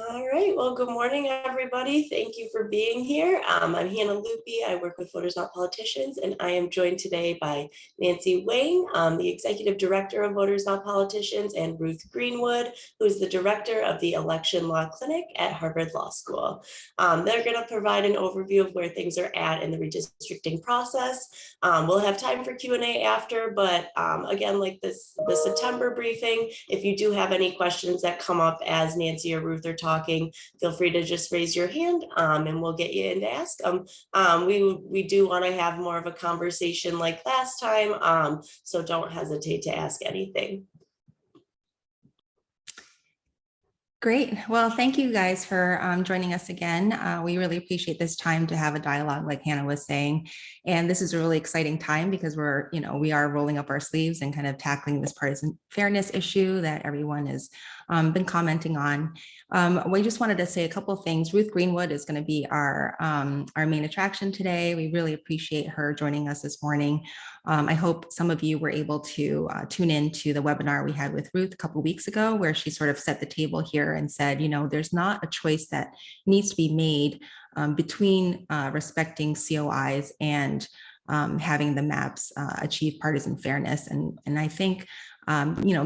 All right, well, good morning, everybody. Thank you for being here. I'm Hannah Loopy. I work with Voters Not Politicians, and I am joined today by Nancy Wang, the Executive Director of Voters Not Politicians, and Ruth Greenwood, who is the Director of the Election Law Clinic at Harvard Law School. They're going to provide an overview of where things are at in the redistricting process. We'll have time for Q&A after, but again, like the September briefing, if you do have any questions that come up as Nancy or Ruth are talking, feel free to just raise your hand and we'll get you in to ask them. We do want to have more of a conversation like last time, so don't hesitate to ask anything. Great. Well, thank you guys for joining us again. We really appreciate this time to have a dialogue, like Hannah was saying. And this is a really exciting time because we are rolling up our sleeves and kind of tackling this partisan fairness issue that everyone has been commenting on. We just wanted to say a couple of things. Ruth Greenwood is going to be our main attraction today. We really appreciate her joining us this morning. I hope some of you were able to tune in to the webinar we had with Ruth a couple of weeks ago, where she sort of set the table here and said, there's not a choice that needs to be made between respecting COIs and having the maps achieve partisan fairness. And I think,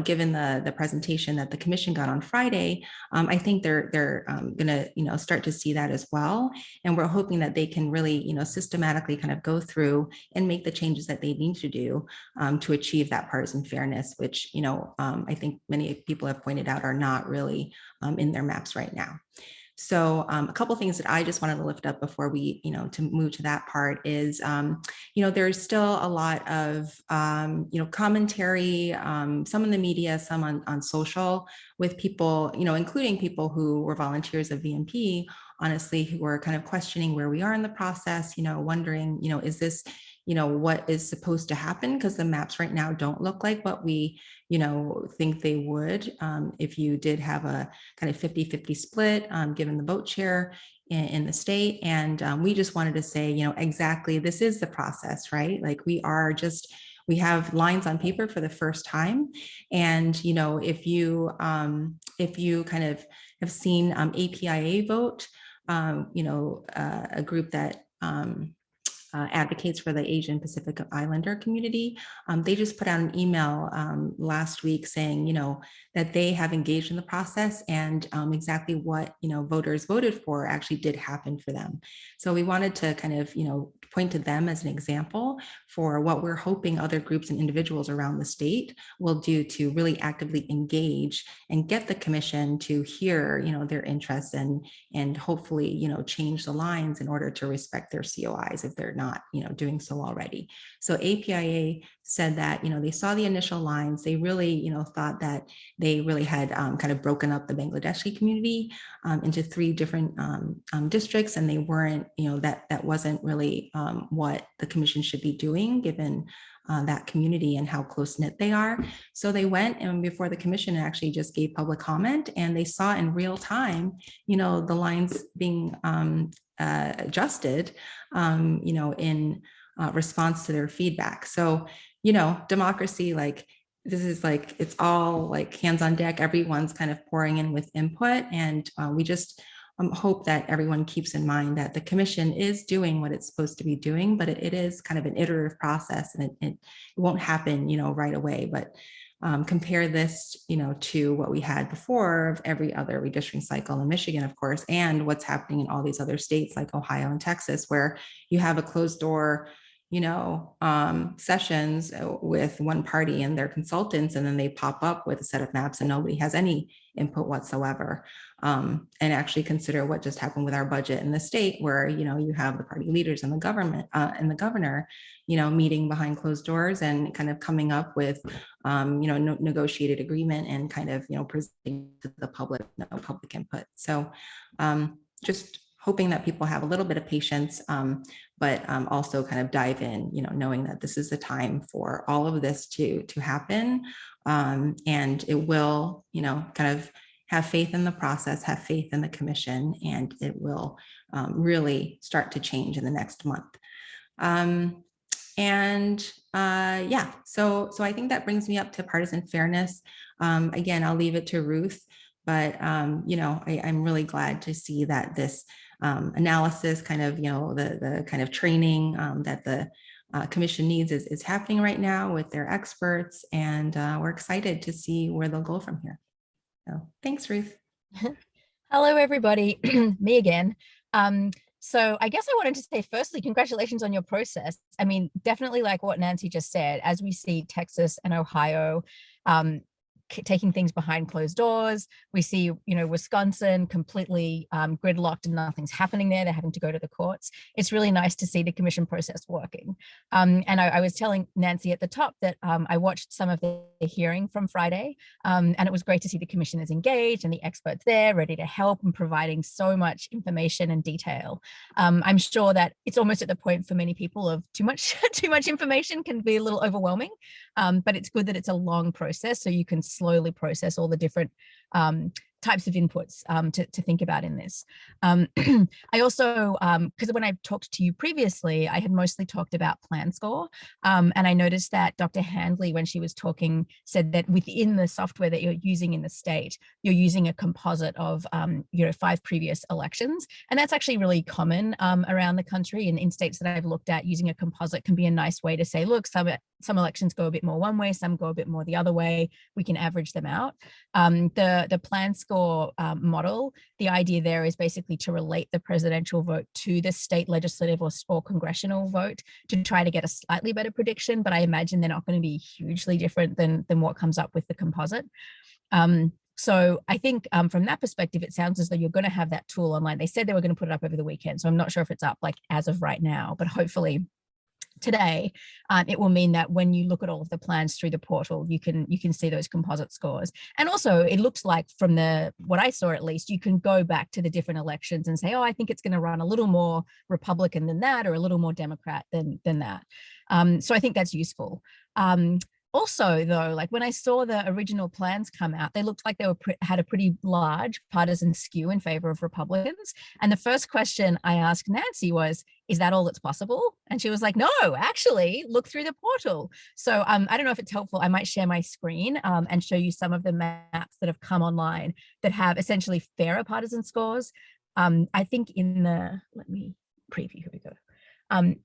given the presentation that the commission got on Friday, I think they're going to start to see that as well. And we're hoping that they can really systematically kind of go through and make the changes that they need to do to achieve that partisan fairness, which I think many people have pointed out are not really in their maps right now. So a couple of things that I just wanted to lift up before we, to move to that part is, there's still a lot of, commentary, some in the media, some on social, with people, including people who were volunteers of VNP, honestly, who were kind of questioning where we are in the process, wondering, is this, what is supposed to happen? Because the maps right now don't look like what we, think they would if you did have a kind of 50-50 split, given the vote share in the state. And we just wanted to say, exactly, this is the process, right? Like we have lines on paper for the first time. And, if you kind of have seen APIA vote, a group that advocates for the Asian Pacific Islander community. They just put out an email last week saying, that they have engaged in the process and exactly what, voters voted for actually did happen for them. So we wanted to kind of, point to them as an example for what we're hoping other groups and individuals around the state will do to really actively engage and get the commission to hear, their interests and hopefully, change the lines in order to respect their COIs if they're not, doing so already. So APIA said that, they saw the initial lines. They really, thought that they really had kind of broken up the Bangladeshi community into 3 different districts, and they weren't, that wasn't really what the commission should be doing given that community and how close knit they are. So they went, and before the commission actually just gave public comment, and they saw in real time, the lines being adjusted, in response to their feedback. So, democracy, like this is like, it's all like hands on deck. Everyone's kind of pouring in with input. And we just hope that everyone keeps in mind that the commission is doing what it's supposed to be doing, but it is kind of an iterative process, and it won't happen, right away. But compare this, to what we had before of every other redistricting cycle in Michigan, of course, and what's happening in all these other states like Ohio and Texas, where you have a closed door, sessions with one party and their consultants, and then they pop up with a set of maps and nobody has any input whatsoever. And actually consider what just happened with our budget in the state, where, you have the party leaders and the government and the governor, meeting behind closed doors and kind of coming up with, negotiated agreement and kind of, presenting to the public, public input. So just hoping that people have a little bit of patience, but also kind of dive in, knowing that this is the time for all of this to happen. And it will, kind of have faith in the process, have faith in the commission, and it will really start to change in the next month. So I think that brings me up to partisan fairness. Again, I'll leave it to Ruth But, I'm really glad to see that this analysis kind of, the kind of training that the commission needs is happening right now with their experts. And we're excited to see where they'll go from here. So thanks, Ruth. Hello, everybody. Me again. So I guess I wanted to say, firstly, congratulations on your process. I mean, definitely like what Nancy just said, as we see Texas and Ohio taking things behind closed doors. We see, Wisconsin completely gridlocked and nothing's happening there. They're having to go to the courts. It's really nice to see the commission process working. And I was telling Nancy at the top that I watched some of the hearing from Friday, and it was great to see the commission is engaged and the experts there ready to help and providing so much information and detail. I'm sure that it's almost at the point for many people of too much information can be a little overwhelming, but it's good that it's a long process so you can slowly process all the different types of inputs to think about in this. I also, because when I talked to you previously, I had mostly talked about plan score. And I noticed that Dr. Handley, when she was talking, said that within the software that you're using in the state, you're using a composite of, 5 previous elections. And that's actually really common around the country. And in states that I've looked at, using a composite can be a nice way to say, look, some elections go a bit more one way, some go a bit more the other way. We can average them out. The plan score model, the idea there is basically to relate the presidential vote to the state legislative or congressional vote to try to get a slightly better prediction, but I imagine they're not going to be hugely different than what comes up with the composite. So I think from that perspective, it sounds as though you're going to have that tool online. They said they were going to put it up over the weekend, so I'm not sure if it's up like as of right now, but hopefully today, it will mean that when you look at all of the plans through the portal, you can see those composite scores. And also it looks like from what I saw, at least, you can go back to the different elections and say, oh, I think it's going to run a little more Republican than that, or a little more Democrat than that. So I think that's useful. Also, though, like when I saw the original plans come out, they looked like they had a pretty large partisan skew in favor of Republicans. And the first question I asked Nancy was, is that all that's possible? And she was like, no, actually, look through the portal. So I don't know if it's helpful. I might share my screen and show you some of the maps that have come online that have essentially fairer partisan scores. I think let me preview, here we go.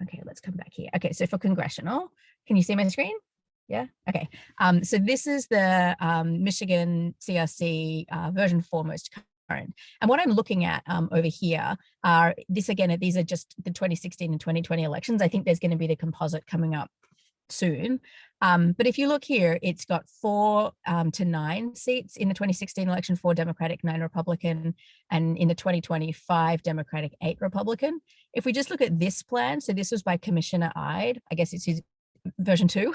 Okay, let's come back here. Okay, so for congressional, can you see my screen? Yeah, okay. So this is the Michigan CRC version 4 most current. And what I'm looking at over here are these are just the 2016 and 2020 elections. I think there's going to be the composite coming up soon. But if you look here, it's got 4 to 9 seats in the 2016 election, 4 Democratic, 9 Republican, and in the 2025 Democratic, 8 Republican. If we just look at this plan, so this was by Commissioner Ide, I guess it's his version 2.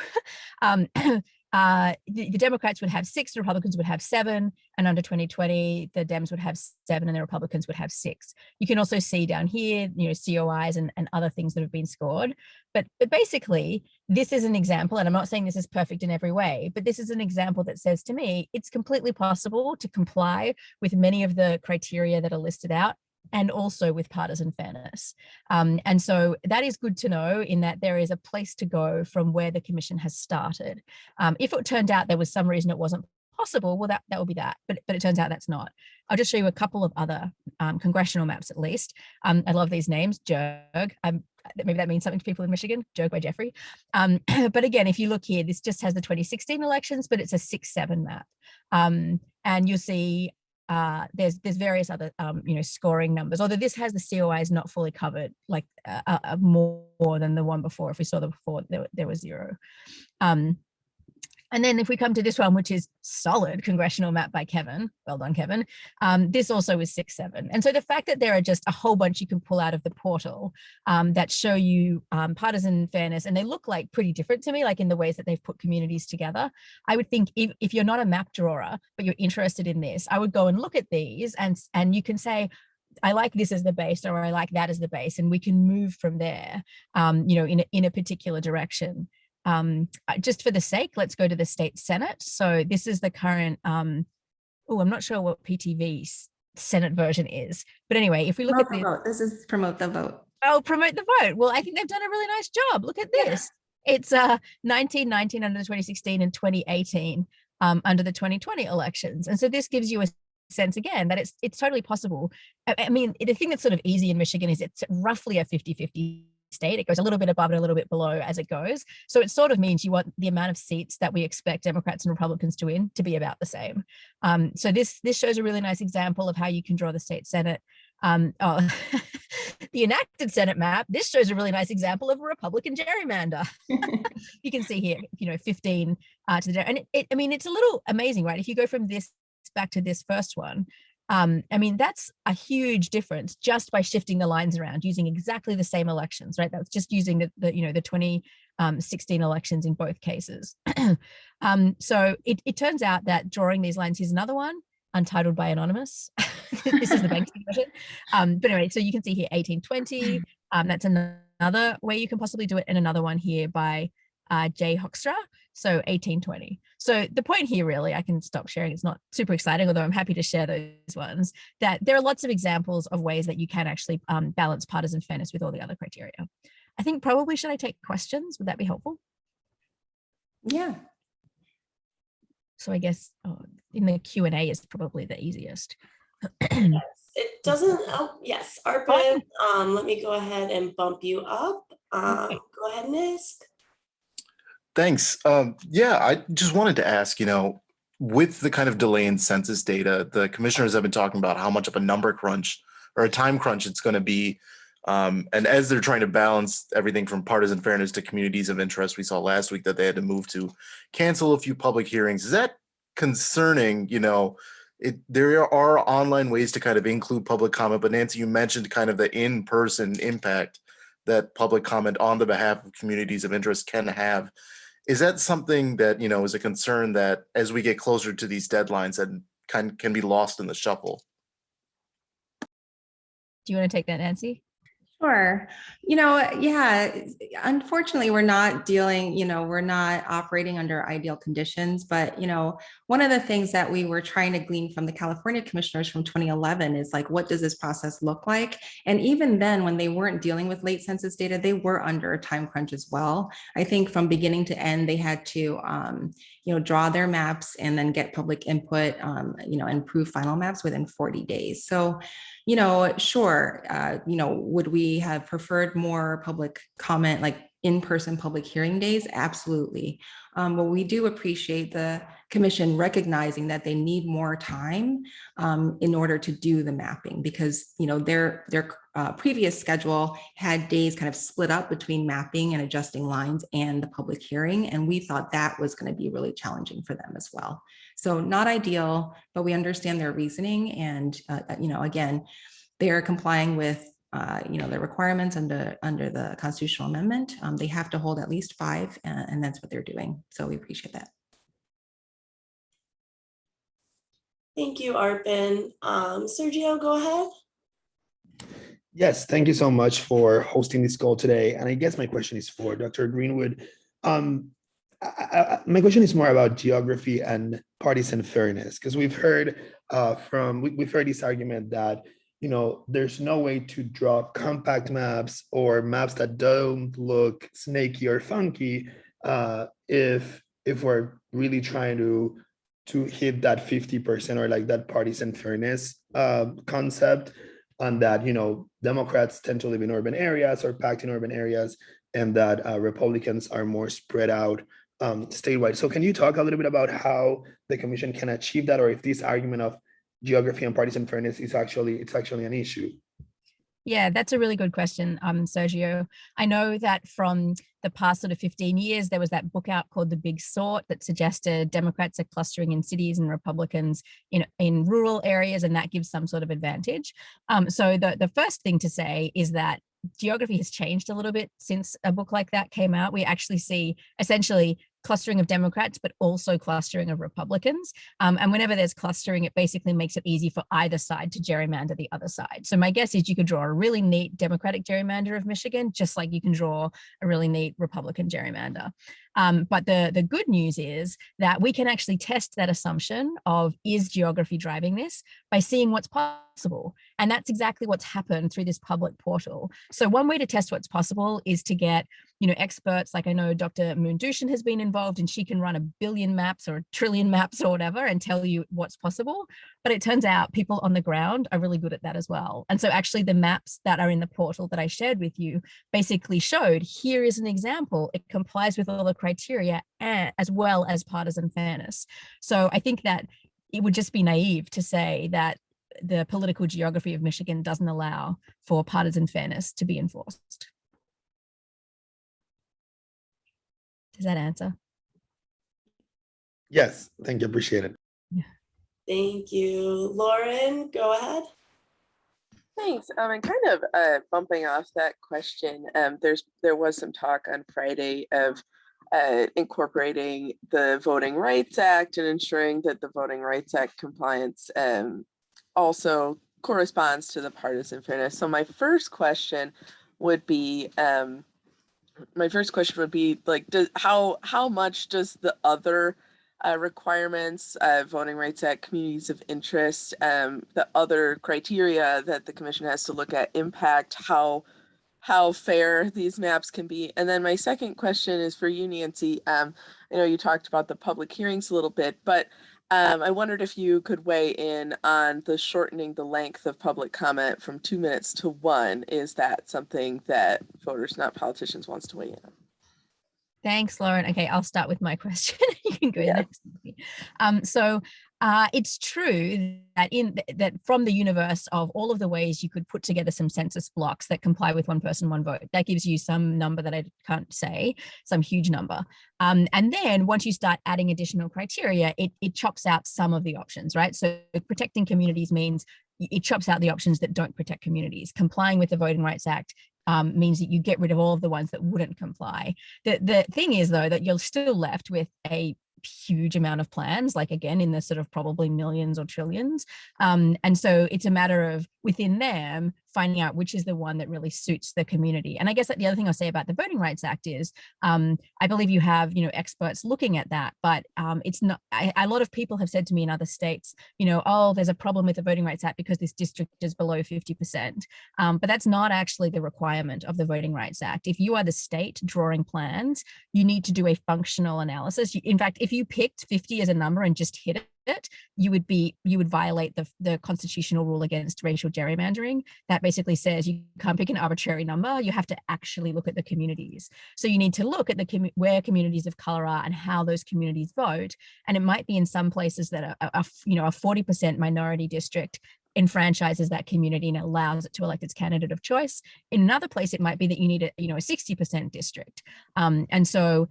The Democrats would have 6, the Republicans would have 7, and under 2020, the Dems would have 7 and the Republicans would have 6. You can also see down here, COIs and other things that have been scored. But basically, this is an example, and I'm not saying this is perfect in every way, but this is an example that says to me, it's completely possible to comply with many of the criteria that are listed out, and also with partisan fairness. And so that is good to know, in that there is a place to go from where the commission has started. If it turned out there was some reason it wasn't possible, well, that would be that, but it turns out that's not. I'll just show you a couple of other congressional maps, at least. I love these names, JERG. Maybe that means something to people in Michigan, JERG by Jeffrey. But again, if you look here, this just has the 2016 elections, but it's a 6-7 map. And you'll see there's various other scoring numbers, although this has the COIs not fully covered, like more than the one before. If we saw the before, there was 0. And then if we come to this one, which is solid congressional map by Kevin, well done, Kevin, this also is 6-7. And so the fact that there are just a whole bunch you can pull out of the portal that show you partisan fairness, and they look like pretty different to me, like in the ways that they've put communities together. I would think if you're not a map drawer, but you're interested in this, I would go and look at these, and you can say, I like this as the base, or I like that as the base, and we can move from there, in a particular direction. Just for the sake, let's go to the state Senate. So this is the current, I'm not sure what PTV's Senate version is, but anyway, if we look at the vote, this is promote the vote. Oh, promote the vote. Well, I think they've done a really nice job. Look at this. It's 1919 under the 2016 and 2018 under the 2020 elections. And so this gives you a sense again that it's totally possible. I mean, the thing that's sort of easy in Michigan is it's roughly a 50-50 state. It goes a little bit above and a little bit below as it goes. So it sort of means you want the amount of seats that we expect Democrats and Republicans to win to be about the same. So this shows a really nice example of how you can draw the state Senate. The enacted Senate map. This shows a really nice example of a Republican gerrymander. You can see here, 15 to the, and I mean, it's a little amazing, right? If you go from this back to this first one, I mean, that's a huge difference just by shifting the lines around using exactly the same elections, right? That's just using the 2016 elections in both cases. So it turns out that drawing these lines, here's another one, untitled by anonymous. This is the Banksy version. But anyway, so you can see here 1820. That's another way you can possibly do it, and another one here by J. Hoekstra. So 1820. So the point here, really, I can stop sharing. It's not super exciting, although I'm happy to share those ones, that there are lots of examples of ways that you can actually balance partisan fairness with all the other criteria. I think probably, should I take questions? Would that be helpful? Yeah. So I guess in the Q&A is probably the easiest. Yes, it doesn't, oh, yes, Arpin, let me go ahead and bump you up. Go ahead, Nisk. Thanks. Yeah, I just wanted to ask, with the kind of delay in census data, the commissioners have been talking about how much of a number crunch or a time crunch it's going to be. And as they're trying to balance everything from partisan fairness to communities of interest, we saw last week that they had to move to cancel a few public hearings. Is that concerning? There are online ways to kind of include public comment, but Nancy, you mentioned kind of the in-person impact that public comment on the behalf of communities of interest can have. Is that something that, is a concern that as we get closer to these deadlines that can be lost in the shuffle? Do you want to take that, Nancy? Sure. Yeah, unfortunately, we're not dealing, we're not operating under ideal conditions. But, one of the things that we were trying to glean from the California commissioners from 2011 is like, what does this process look like? And even then, when they weren't dealing with late census data, they were under a time crunch as well. I think from beginning to end, they had to, draw their maps and then get public input, and approve final maps within 40 days. So, sure, would we have preferred more public comment, like in-person public hearing days? Absolutely. But we do appreciate the commission recognizing that they need more time in order to do the mapping, because their previous schedule had days kind of split up between mapping and adjusting lines and the public hearing, and we thought that was going to be really challenging for them as well. So not ideal, but we understand their reasoning, and again, they are complying with the requirements under the constitutional amendment. They have to hold at least 5, and that's what they're doing. So we appreciate that. Thank you, Arpin. Sergio, go ahead. Yes, thank you so much for hosting this call today. And I guess my question is for Dr. Greenwood. My question is more about geography and partisan fairness, because we've heard we've heard this argument that there's no way to draw compact maps or maps that don't look snaky or funky if we're really trying to hit that 50% or like that partisan fairness concept, and that Democrats tend to live in urban areas or packed in urban areas, and that Republicans are more spread out statewide. So can you talk a little bit about how the commission can achieve that, or if this argument of geography and partisan fairness is actually an issue? Yeah, that's a really good question, Sergio. I know that from the past sort of 15 years, there was that book out called The Big Sort that suggested Democrats are clustering in cities and Republicans in rural areas, and that gives some sort of advantage. So the first thing to say is that geography has changed a little bit since a book like that came out. We actually see essentially clustering of Democrats, but also clustering of Republicans. And whenever there's clustering, it basically makes it easy for either side to gerrymander the other side. So my guess is you could draw a really neat Democratic gerrymander of Michigan, just like you can draw a really neat Republican gerrymander. But the good news is that we can actually test that assumption of, is geography driving this, by seeing what's possible possible. And that's exactly what's happened through this public portal. So one way to test what's possible is to get, experts, like I know Dr. Moondushan has been involved, and she can run 1 billion maps or 1 trillion maps or whatever and tell you what's possible. But it turns out people on the ground are really good at that as well. And so actually the maps that are in the portal that I shared with you basically showed, here is an example. It complies with all the criteria as well as partisan fairness. So I think that it would just be naive to say that the political geography of Michigan doesn't allow for partisan fairness to be enforced. Does that answer? Yes, thank you, appreciate it. Yeah. Thank you. Lauren, go ahead. Thanks. And kind of bumping off that question, there was some talk on Friday of incorporating the Voting Rights Act and ensuring that the Voting Rights Act compliance also corresponds to the partisan fairness. So my first question would be, like, how much does the other requirements, Voting Rights Act, communities of interest, the other criteria that the commission has to look at impact how fair these maps can be? And then my second question is for you, Nancy. I know you talked about the public hearings a little bit, but I wondered if you could weigh in on the shortening the length of public comment from 2 minutes to 1. Is that something that Voters Not Politicians wants to weigh in on? Thanks, Lauren. Okay, I'll start with my question. You can go next. So it's true that that from the universe of all of the ways you could put together some census blocks that comply with one person, one vote, that gives you some number that I can't say, some huge number. And then once you start adding additional criteria, it chops out some of the options, right? So protecting communities means it chops out the options that don't protect communities. Complying with the Voting Rights Act means that you get rid of all of the ones that wouldn't comply. The thing is, though, that you're still left with a huge amount of plans, like again in the sort of probably millions or trillions, and so it's a matter of within them finding out which is the one that really suits the community. And I guess that the other thing I'll say about the Voting Rights Act is I believe you have experts looking at that, but it's not, a lot of people have said to me in other states, oh, there's a problem with the Voting Rights Act because this district is below 50%, but that's not actually the requirement of the Voting Rights Act. If you are the state drawing plans, you need to do a functional analysis. In fact, if you picked 50 as a number and just hit it, you would violate the constitutional rule against racial gerrymandering that basically says you can't pick an arbitrary number. You have to actually look at the communities. So you need to look at where communities of color are and how those communities vote. And it might be in some places that a 40% minority district enfranchises that community and allows it to elect its candidate of choice. In another place, it might be that you need a 60% district. And so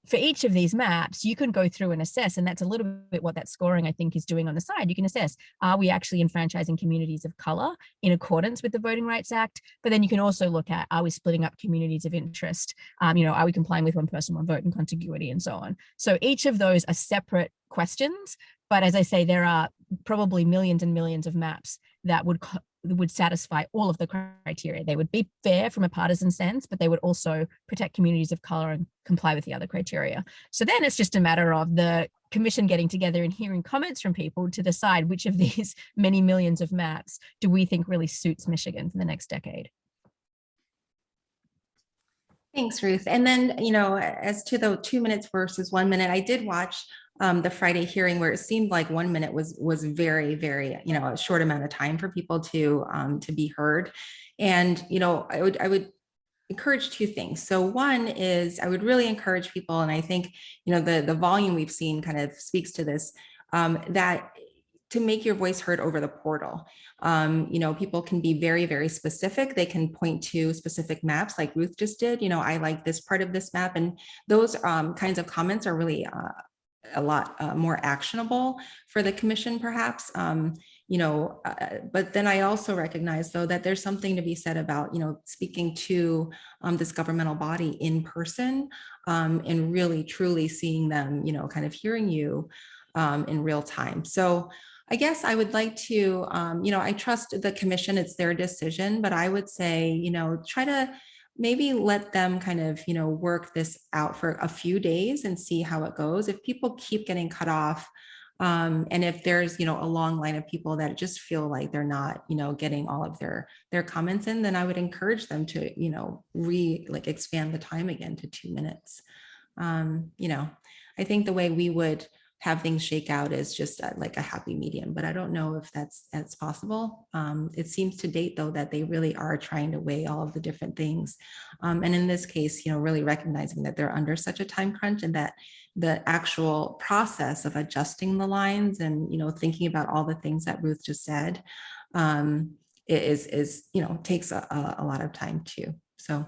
for each of these maps, you can go through and assess, and that's a little bit what that scoring I think is doing on the side. You can assess, are we actually enfranchising communities of color in accordance with the Voting Rights Act? But then you can also look at, are we splitting up communities of interest? Are we complying with one person, one vote and contiguity and so on? So each of those are separate questions. But as I say, there are probably millions and millions of maps that would satisfy all of the criteria. They would be fair from a partisan sense, but they would also protect communities of color and comply with the other criteria. So then it's just a matter of the commission getting together and hearing comments from people to decide which of these many millions of maps do we think really suits Michigan for the next decade. Thanks, Ruth. And then, as to the 2 minutes versus 1 minute, I did watch the Friday hearing where it seemed like 1 minute was very, very, a short amount of time for people to be heard. And, I would encourage two things. So one is I would really encourage people, and I think, the volume we've seen kind of speaks to this, that to make your voice heard over the portal. People can be very, very specific. They can point to specific maps like Ruth just did. I like this part of this map. And those kinds of comments are really a lot more actionable for the commission, perhaps. But then I also recognize, though, that there's something to be said about, speaking to this governmental body in person and really, truly seeing them, kind of hearing you in real time. So I guess I would like to, I trust the commission, it's their decision, but I would say, try to maybe let them kind of, work this out for a few days and see how it goes. If people keep getting cut off, And if there's, a long line of people that just feel like they're not, getting all of their comments in, then I would encourage them to, expand the time again to 2 minutes. I think the way we would have things shake out is just like a happy medium, but I don't know if that's possible. It seems to date though that they really are trying to weigh all of the different things. And in this case, really recognizing that they're under such a time crunch and that the actual process of adjusting the lines and, thinking about all the things that Ruth just said takes a lot of time too. So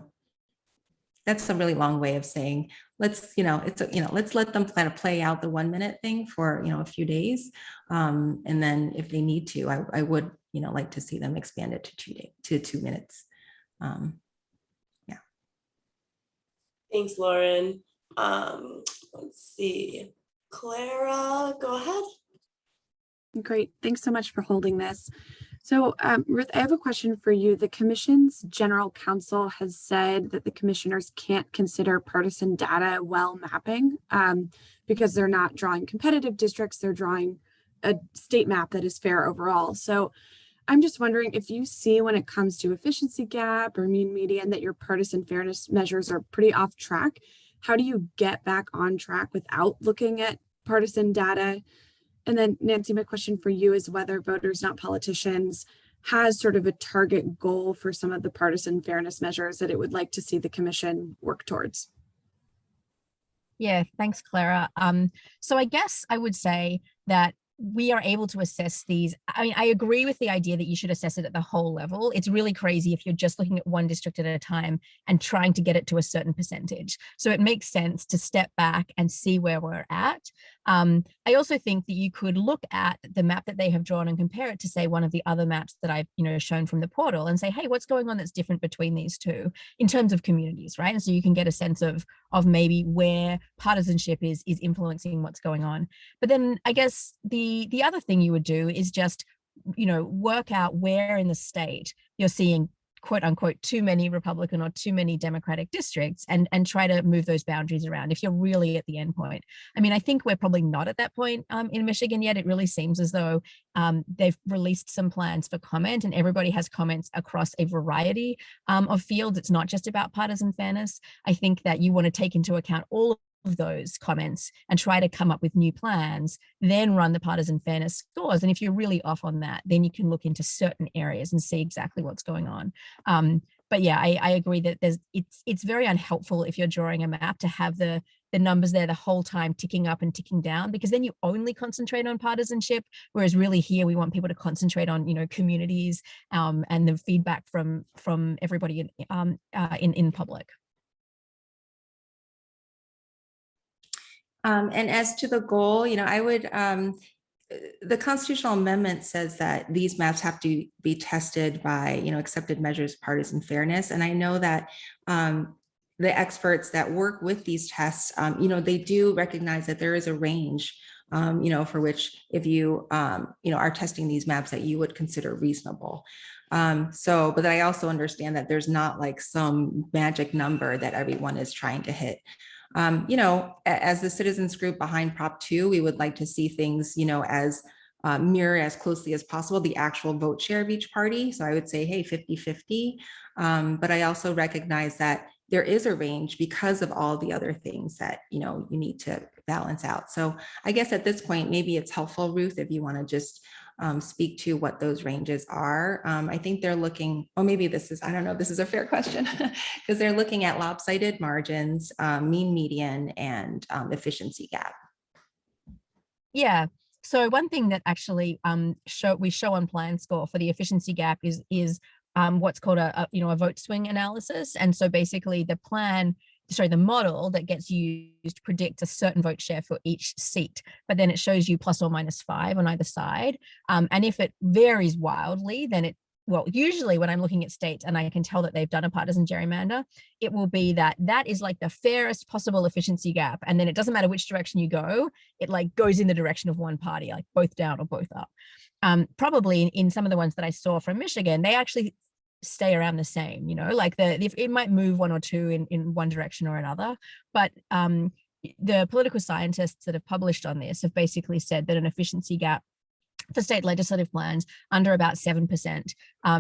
that's a really long way of saying, let's let them kind of play out the 1 minute thing for, a few days. And then if they need to, I would, like to see them expand it to 2 minutes. Yeah. Thanks, Lauren. Let's see. Clara, go ahead. Great. Thanks so much for holding this. So, Ruth, I have a question for you. The Commission's General Counsel has said that the commissioners can't consider partisan data well mapping because they're not drawing competitive districts, they're drawing a state map that is fair overall. So I'm just wondering if you see when it comes to efficiency gap or mean median that your partisan fairness measures are pretty off track. How do you get back on track without looking at partisan data? And then Nancy, my question for you is whether Voters Not Politicians has sort of a target goal for some of the partisan fairness measures that it would like to see the commission work towards. Yeah, thanks, Clara. So I guess I would say that we are able to assess these. I mean, I agree with the idea that you should assess it at the whole level. It's really crazy if you're just looking at one district at a time and trying to get it to a certain percentage. So it makes sense to step back and see where we're at. I also think that you could look at the map that they have drawn and compare it to, say, one of the other maps that I've shown from the portal and say, hey, what's going on that's different between these two in terms of communities, right? And so you can get a sense of maybe where partisanship is influencing what's going on. But then I guess the other thing you would do is just work out where in the state you're seeing quote unquote too many Republican or too many Democratic districts and try to move those boundaries around if you're really at the end point. I mean, I think we're probably not at that point in Michigan yet. It really seems as though they've released some plans for comment and everybody has comments across a variety of fields. It's not just about partisan fairness. I think that you want to take into account all of those comments and try to come up with new plans, then run the partisan fairness scores. And if you're really off on that, then you can look into certain areas and see exactly what's going on. But yeah, I agree that it's very unhelpful if you're drawing a map to have the numbers there the whole time ticking up and ticking down, because then you only concentrate on partisanship, whereas really here we want people to concentrate on communities and the feedback from everybody in public. And as to the goal, I would, the constitutional amendment says that these maps have to be tested by, accepted measures of partisan fairness. And I know that the experts that work with these tests, they do recognize that there is a range, for which if you, are testing these maps that you would consider reasonable. But I also understand that there's not like some magic number that everyone is trying to hit. As the citizens group behind Prop 2, we would like to see things, as mirror as closely as possible the actual vote share of each party. So I would say, hey, 50-50. But I also recognize that there is a range because of all the other things that, you need to balance out. So I guess at this point, maybe it's helpful, Ruth, if you want to just speak to what those ranges are. I think they're looking, maybe this is a fair question, because they're looking at lopsided margins, mean median, and efficiency gap. Yeah. So one thing that actually we show on plan score for the efficiency gap is what's called a vote swing analysis. And so basically the model that gets used predicts a certain vote share for each seat, but then it shows you plus or minus 5 on either side. And if it varies wildly, then usually when I'm looking at states and I can tell that they've done a partisan gerrymander, it will be that is like the fairest possible efficiency gap. And then it doesn't matter which direction you go, it like goes in the direction of one party, like both down or both up. Probably in some of the ones that I saw from Michigan, they actually stay around the same, like if it might move 1 or 2 in one direction or another, but the political scientists that have published on this have basically said that an efficiency gap for state legislative plans under about 7%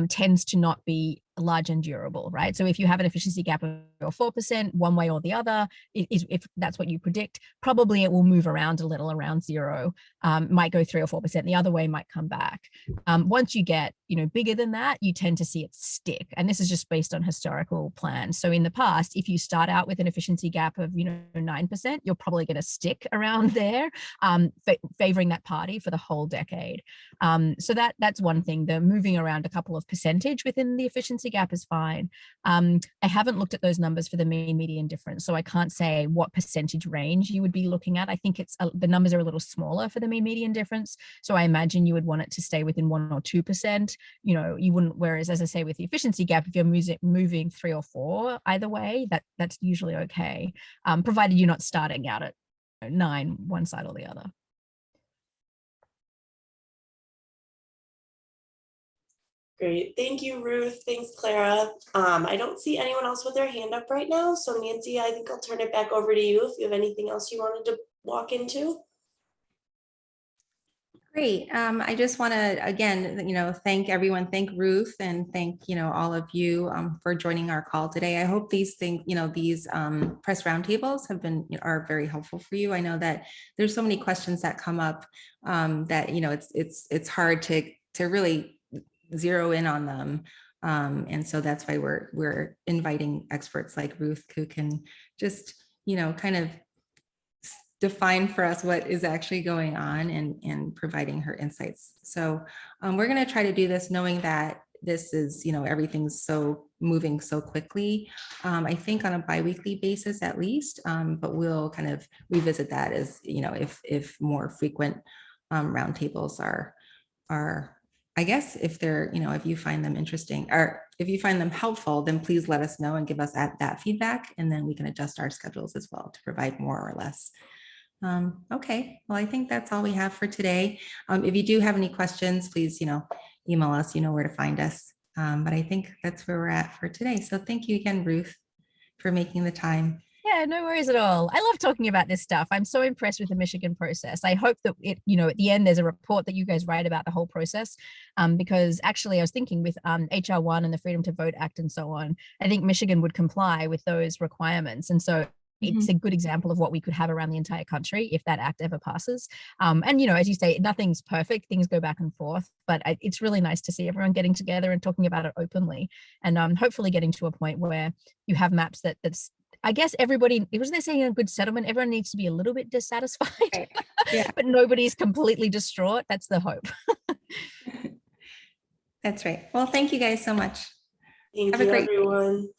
tends to not be large and durable, right? So if you have an efficiency gap of 4%, one way or the other, if that's what you predict, probably it will move around a little, around 0, might go 3 or 4%, the other way might come back. Once you get, bigger than that, you tend to see it stick. And this is just based on historical plans. So in the past, if you start out with an efficiency gap of, 9%, you're probably going to stick around there, favoring that party for the whole decade. So that's one thing. The moving around a couple of percentage within the efficiency gap is fine. I haven't looked at those numbers for the mean median difference, so I can't say what percentage range you would be looking at. I think the numbers are a little smaller for the mean median difference, so I imagine you would want it to stay within 1 or 2%. You wouldn't. Whereas, as I say, with the efficiency gap, if you're moving 3 or 4 either way, that's usually okay, provided you're not starting out at 9 one side or the other. Great. Thank you, Ruth. Thanks, Clara. I don't see anyone else with their hand up right now. So Nancy, I think I'll turn it back over to you if you have anything else you wanted to walk into. Great. I just want to, again, thank everyone, thank Ruth, and thank, all of you for joining our call today. I hope these things, these press roundtables are very helpful for you. I know that there's so many questions that come up that, it's hard to really zero in on them. And so that's why we're inviting experts like Ruth, who can just, kind of define for us what is actually going on and providing her insights. So we're going to try to do this knowing that this is, everything's moving so quickly. I think on a biweekly basis at least, but we'll kind of revisit that as, if more frequent roundtables are, I guess if they're, if you find them interesting or if you find them helpful, then please let us know and give us that feedback, and then we can adjust our schedules as well to provide more or less. Okay, well, I think that's all we have for today. If you do have any questions, please, email us, where to find us. But I think that's where we're at for today. So thank you again, Ruth, for making the time. Yeah, no worries at all. I love talking about this stuff. I'm so impressed with the Michigan process. I hope that it, at the end, there's a report that you guys write about the whole process, because actually I was thinking with HR 1 and the Freedom to Vote Act and so on, I think Michigan would comply with those requirements. And so it's a good example of what we could have around the entire country if that act ever passes. And, as you say, nothing's perfect. Things go back and forth, but it's really nice to see everyone getting together and talking about it openly, and hopefully getting to a point where you have maps that's, I guess everybody, it was they're saying a good settlement, everyone needs to be a little bit dissatisfied, right. Yeah. But nobody's completely distraught. That's the hope. That's right. Well, thank you guys so much. Thank you, everyone.